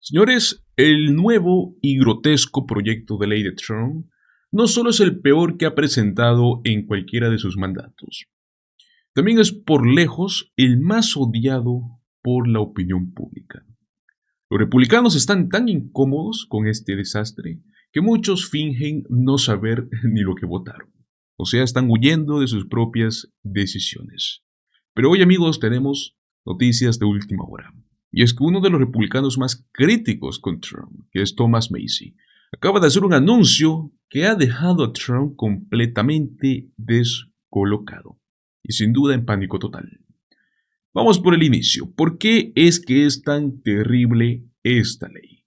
Señores, el nuevo y grotesco proyecto de ley de Trump no solo es el peor que ha presentado en cualquiera de sus mandatos, también es por lejos el más odiado por la opinión pública. Los republicanos están tan incómodos con este desastre que muchos fingen no saber ni lo que votaron. O sea, están huyendo de sus propias decisiones. Pero hoy, amigos, tenemos noticias de última hora. Y es que uno de los republicanos más críticos con Trump, que es Thomas Massie, acaba de hacer un anuncio que ha dejado a Trump completamente descolocado y sin duda en pánico total. Vamos por el inicio. ¿Por qué es que es tan terrible esta ley?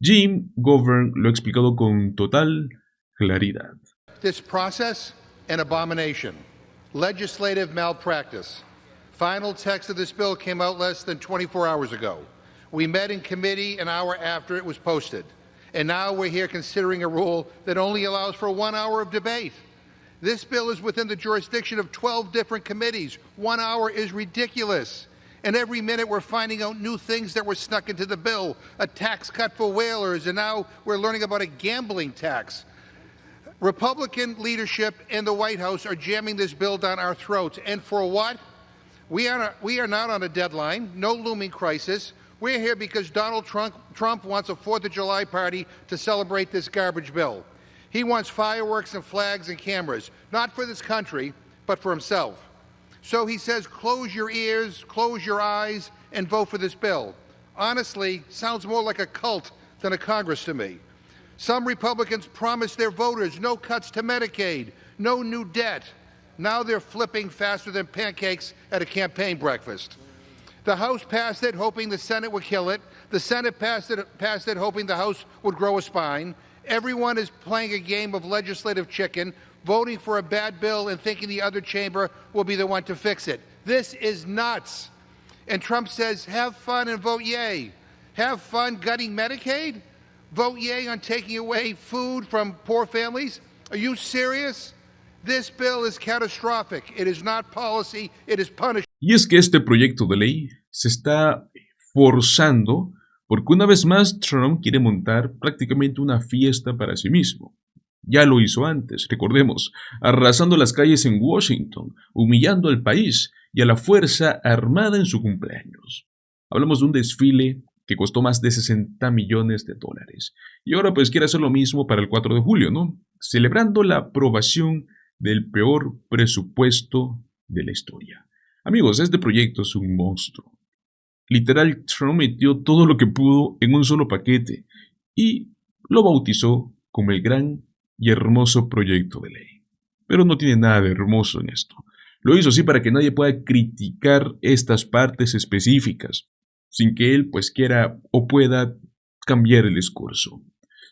Jim Govern lo ha explicado con total claridad. This process, an abomination. Legislative malpractice. Final text of this bill came out less than 24 hours ago. We met in committee an hour after it was posted. And now we're here considering a rule that only allows for 1 hour of debate. This bill is within the jurisdiction of 12 different committees. 1 hour is ridiculous. And every minute we're finding out new things that were snuck into the bill. A tax cut for whalers, and now we're learning about a gambling tax. Republican leadership and the White House are jamming this bill down our throats. And for what? We are not on a deadline, no looming crisis. We're here because Donald Trump wants a 4th of July party to celebrate this garbage bill. He wants fireworks and flags and cameras, not for this country, but for himself. So he says, close your ears, close your eyes, and vote for this bill. Honestly, sounds more like a cult than a Congress to me. Some Republicans promised their voters no cuts to Medicaid, no new debt. Now they're flipping faster than pancakes at a campaign breakfast. The House passed it hoping the Senate would kill it. The Senate passed it hoping the House would grow a spine. Everyone is playing a game of legislative chicken, voting for a bad bill and thinking the other chamber will be the one to fix it. This is nuts. And Trump says, have fun and vote yay. Have fun gutting Medicaid? Vote yay on taking away food from poor families? Are you serious? This bill is catastrophic. It is not policy, it is punishment. Y es que este proyecto de ley se está forzando porque una vez más Trump quiere montar prácticamente una fiesta para sí mismo. Ya lo hizo antes, recordemos, arrasando las calles en Washington, humillando al país y a la Fuerza Armada en su cumpleaños. Hablamos de un desfile que costó más de $60 millones. Y ahora pues quiere hacer lo mismo para el 4 de julio, ¿no? Celebrando la aprobación del peor presupuesto de la historia. Amigos, este proyecto es un monstruo. Literal, Trump metió todo lo que pudo en un solo paquete y lo bautizó como el gran y hermoso proyecto de ley. Pero no tiene nada de hermoso en esto. Lo hizo así para que nadie pueda criticar estas partes específicas, sin que él pues quiera o pueda cambiar el discurso.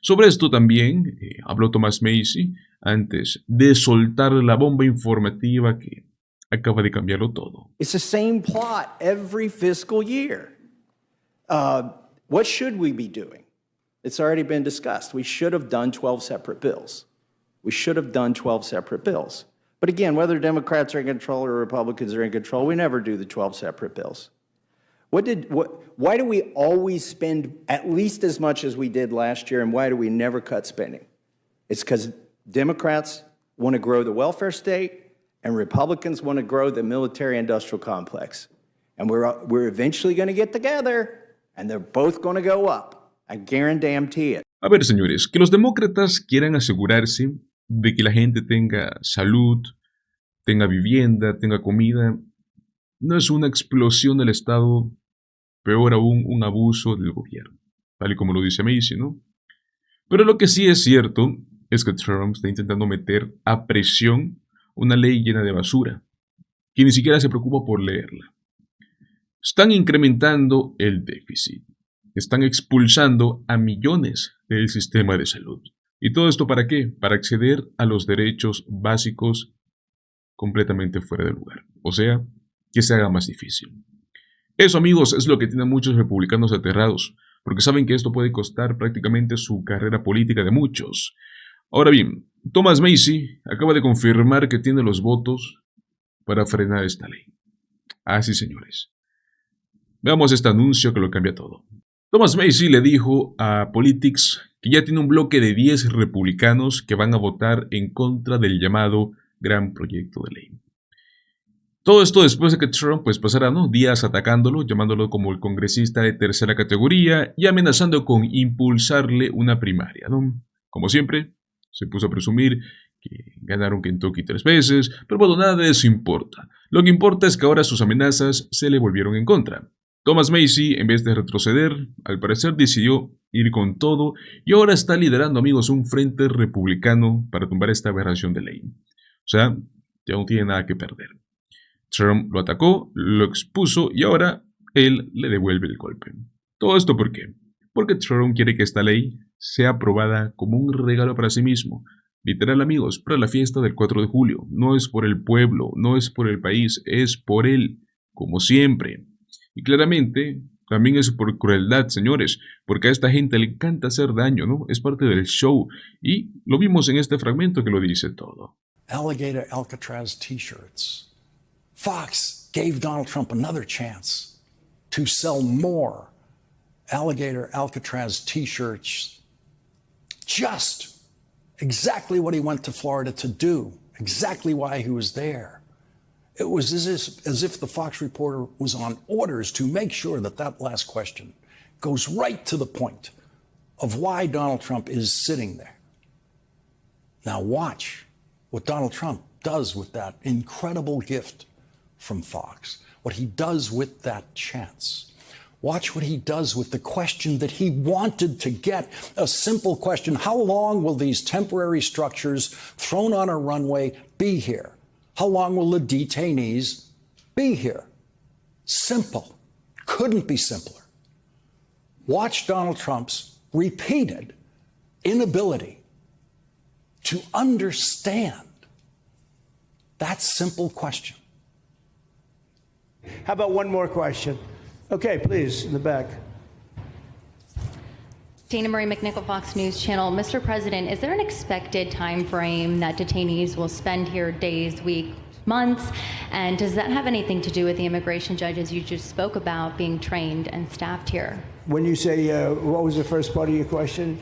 Sobre esto también habló Thomas Massie antes de soltar la bomba informativa que acaba de cambiarlo todo. It's the same plot every fiscal year. What should we be doing? It's already been discussed. We should have done 12 separate bills. We should have done 12 separate bills. But again, whether Democrats are in control or Republicans are in control, we never do the 12 separate bills. Why do we always spend at least as much as we did last year, and why do we never cut spending? It's because Democrats want to grow the welfare state, and Republicans want to grow the military-industrial complex. And we're eventually going to get together, and they're both going to go up. I guarantee it. A ver, señores, que los demócratas quieran asegurarse de que la gente tenga salud, tenga vivienda, tenga comida, no es una explosión del Estado, peor aún, un abuso del gobierno, tal y como lo dice Massie, ¿no? Pero lo que sí es cierto es que Trump está intentando meter a presión una ley llena de basura, que ni siquiera se preocupa por leerla. Están incrementando el déficit, están expulsando a millones del sistema de salud. ¿Y todo esto para qué? Para acceder a los derechos básicos completamente fuera de lugar. O sea, que se haga más difícil. Eso, amigos, es lo que tiene a muchos republicanos aterrados, porque saben que esto puede costar prácticamente su carrera política de muchos. Ahora bien, Thomas Massie acaba de confirmar que tiene los votos para frenar esta ley. Así, señores. Veamos este anuncio que lo cambia todo. Thomas Macy le dijo a Politics que ya tiene un bloque de 10 republicanos que van a votar en contra del llamado Gran Proyecto de Ley. Todo esto después de que Trump pasara, ¿no?, días atacándolo, llamándolo como el congresista de tercera categoría y amenazando con impulsarle una primaria, ¿no? Como siempre, se puso a presumir que ganaron Kentucky 3 veces, pero bueno, nada de eso importa. Lo que importa es que ahora sus amenazas se le volvieron en contra. Thomas Macy, en vez de retroceder, al parecer decidió ir con todo y ahora está liderando, amigos, un frente republicano para tumbar esta aberración de ley. O sea, ya no tiene nada que perder. Trump lo atacó, lo expuso y ahora él le devuelve el golpe. ¿Todo esto por qué? Porque Trump quiere que esta ley sea aprobada como un regalo para sí mismo. Literal, amigos, para la fiesta del 4 de julio. No es por el pueblo, no es por el país, es por él, como siempre. Y claramente, también es por crueldad, señores, porque a esta gente le encanta hacer daño, ¿no? Es parte del show. Y lo vimos en este fragmento que lo dice todo. Alligator Alcatraz t-shirts. Fox gave Donald Trump another chance to sell more Alligator Alcatraz t-shirts. Just exactly what he went to Florida to do, exactly why he was there. It was as if the Fox reporter was on orders to make sure that that last question goes right to the point of why Donald Trump is sitting there. Now watch what Donald Trump does with that incredible gift from Fox, what he does with that chance. Watch what he does with the question that he wanted to get, a simple question. How long will these temporary structures thrown on a runway be here? How long will the detainees be here? Simple. Couldn't be simpler. Watch Donald Trump's repeated inability to understand that simple question. How about one more question? Okay, please, in the back. Dana Marie McNichol, Fox News Channel. Mr. President, is there an expected time frame that detainees will spend here, days, weeks, months? And does that have anything to do with the immigration judges you just spoke about being trained and staffed here? When you say, what was the first part of your question?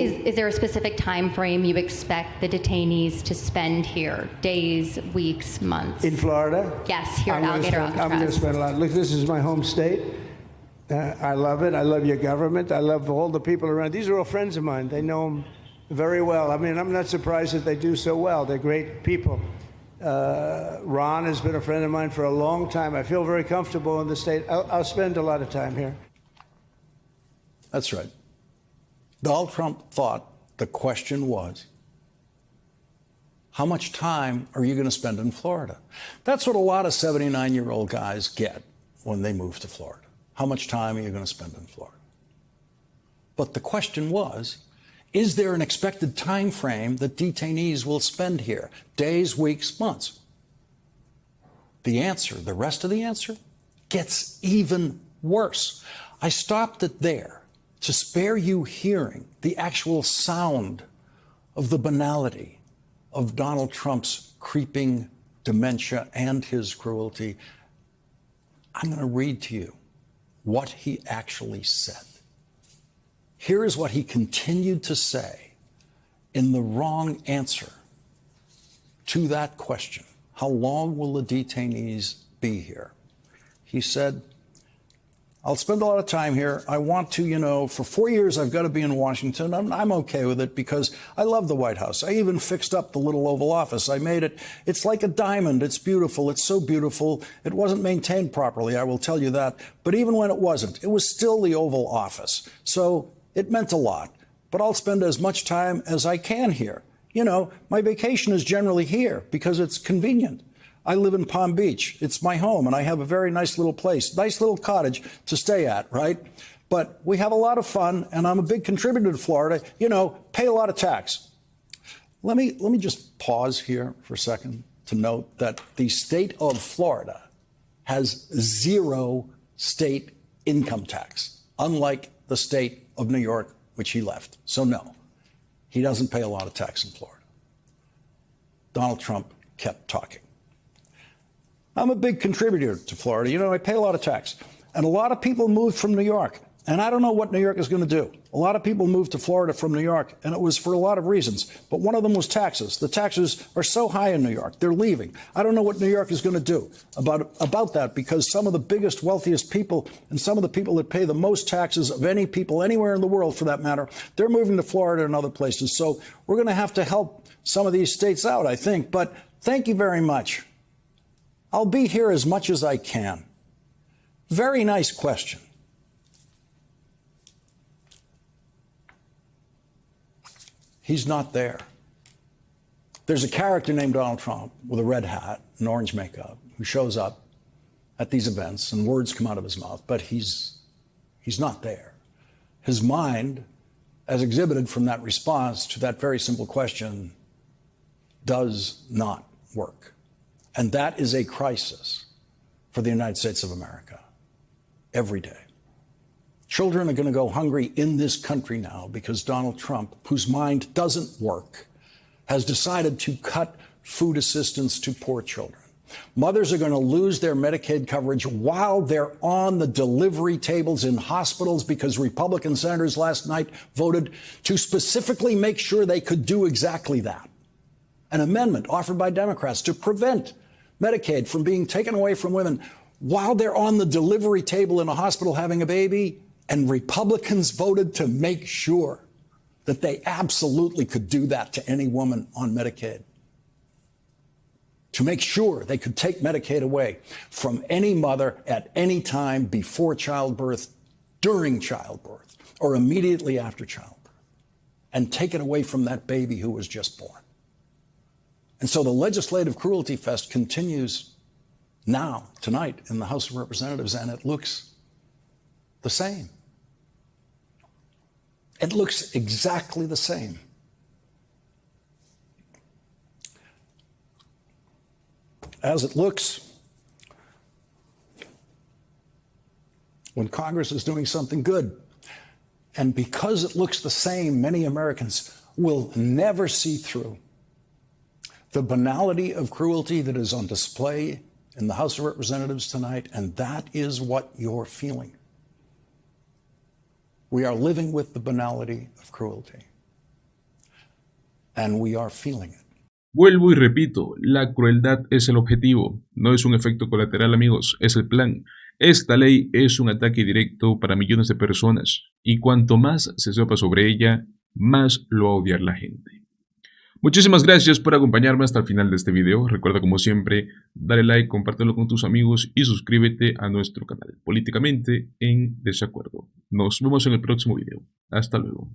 Is there a specific time frame you expect the detainees to spend here? Days, weeks, months? In Florida? Yes, here at Alligator Alcatraz. I'm going to spend a lot. Look, this is my home state. I love it. I love your government. I love all the people around. These are all friends of mine. They know them very well. I mean, I'm not surprised that they do so well. They're great people. Ron has been a friend of mine for a long time. I feel very comfortable in the state. I'll spend a lot of time here. That's right. Donald Trump thought the question was, how much time are you going to spend in Florida? That's what a lot of 79-year-old guys get when they move to Florida. How much time are you going to spend in Florida? But the question was, is there an expected time frame that detainees will spend here? Days, weeks, months? The answer, the rest of the answer, gets even worse. I stopped it there to spare you hearing the actual sound of the banality of Donald Trump's creeping dementia and his cruelty. I'm going to read to you what he actually said. Here is what he continued to say in the wrong answer to that question. How long will the detainees be here? He said, I'll spend a lot of time here. I want to, for 4 years, I've got to be in Washington. I'm okay with it because I love the White House. I even fixed up the little Oval Office. I made it. It's like a diamond. It's beautiful. It's so beautiful. It wasn't maintained properly, I will tell you that. But even when it wasn't, it was still the Oval Office. So it meant a lot. But I'll spend as much time as I can here. My vacation is generally here because it's convenient. I live in Palm Beach. It's my home, and I have a very nice little place, nice little cottage to stay at, right? But we have a lot of fun, and I'm a big contributor to Florida. Pay a lot of tax. Let me just pause here for a second to note that the state of Florida has 0 state income tax, unlike the state of New York, which he left. So no, he doesn't pay a lot of tax in Florida. Donald Trump kept talking. I'm a big contributor to Florida. I pay a lot of tax. And a lot of people moved from New York. And I don't know what New York is going to do. A lot of people moved to Florida from New York, and it was for a lot of reasons. But one of them was taxes. The taxes are so high in New York. They're leaving. I don't know what New York is going to do about that, because some of the biggest, wealthiest people and some of the people that pay the most taxes of any people anywhere in the world, for that matter, they're moving to Florida and other places. So we're going to have to help some of these states out, I think. But thank you very much. I'll be here as much as I can. Very nice question. He's not there. There's a character named Donald Trump with a red hat and orange makeup who shows up at these events and words come out of his mouth, but he's not there. His mind, as exhibited from that response to that very simple question, does not work. And that is a crisis for the United States of America every day. Children are going to go hungry in this country now because Donald Trump, whose mind doesn't work, has decided to cut food assistance to poor children. Mothers are going to lose their Medicaid coverage while they're on the delivery tables in hospitals because Republican senators last night voted to specifically make sure they could do exactly that. An amendment offered by Democrats to prevent Medicaid from being taken away from women while they're on the delivery table in a hospital having a baby. And Republicans voted to make sure that they absolutely could do that to any woman on Medicaid. To make sure they could take Medicaid away from any mother at any time before childbirth, during childbirth, or immediately after childbirth, and take it away from that baby who was just born. And so the legislative cruelty fest continues now, tonight, in the House of Representatives, and it looks the same. It looks exactly the same. As it looks when Congress is doing something good. And because it looks the same, many Americans will never see through the banality of cruelty that is on display in the House of Representatives tonight, and that is what you're feeling. We are living with the banality of cruelty, and we are feeling it. Vuelvo y repito, la crueldad es el objetivo, no es un efecto colateral, amigos, es el plan. Esta ley es un ataque directo para millones de personas, y cuanto más se sepa sobre ella, más lo va a odiar la gente. Muchísimas gracias por acompañarme hasta el final de este video. Recuerda, como siempre, dale like, compártelo con tus amigos y suscríbete a nuestro canal Políticamente en Desacuerdo. Nos vemos en el próximo video. Hasta luego.